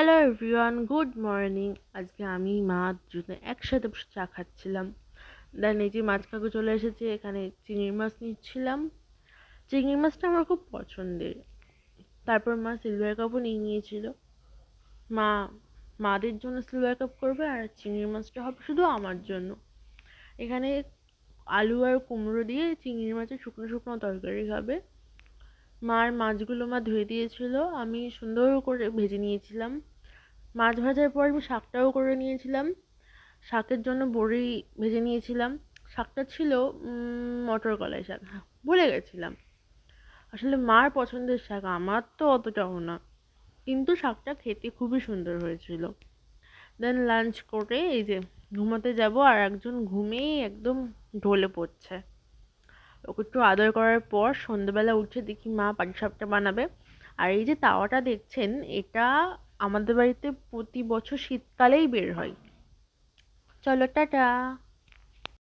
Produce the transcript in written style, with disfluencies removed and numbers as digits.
Hello everyone, good morning. আজকে আমি মা দুজনে একসাথে বসে চা খাচ্ছিলাম। দেন এই যে মাছ কাকু চলে এসেছে, এখানে চিংড়ি মাছ নিচ্ছিলাম। চিংড়ি মাছটা আমার খুব পছন্দের। তারপর মা সিলভার কাপও নিয়ে নিয়েছিল। মা মাদের জন্য সিলভার কাপ করবে আর চিংড়ি মাছটা হবে শুধু আমার জন্য। এখানে আলু আর কুমড়ো দিয়ে চিংড়ি মাছের শুকনো শুকনো তরকারি হবে। মার মাছগুলো মা ধুয়ে দিয়েছিল, আমি সুন্দর করে ভেজে নিয়েছিলাম। মাছ ভাজার পর আমি শাকটাও করে নিয়েছিলাম। শাকের জন্য বড়ি ভেজে নিয়েছিলাম। শাকটা ছিল মটর কলাই শাক, হ্যাঁ ভুলে গেছিলাম। আসলে মার পছন্দের শাক, আমার তো অতটাও না, কিন্তু শাকটা খেতে খুবই সুন্দর হয়েছিল। দেন লাঞ্চ করে এই যে ঘুমাতে যাব, আর একজন ঘুমিয়ে একদম ঢলে পড়ছে। ওকে একটু আদর করার পর সন্ধ্যেবেলা উঠে দেখি মা পাটিসাপটা বানাবে। আর এই যে তাওয়াটা দেখছেন, এটা আমাদের বাড়িতে প্রতি বছর শীতকালেই বের হয়। চলো টাটা।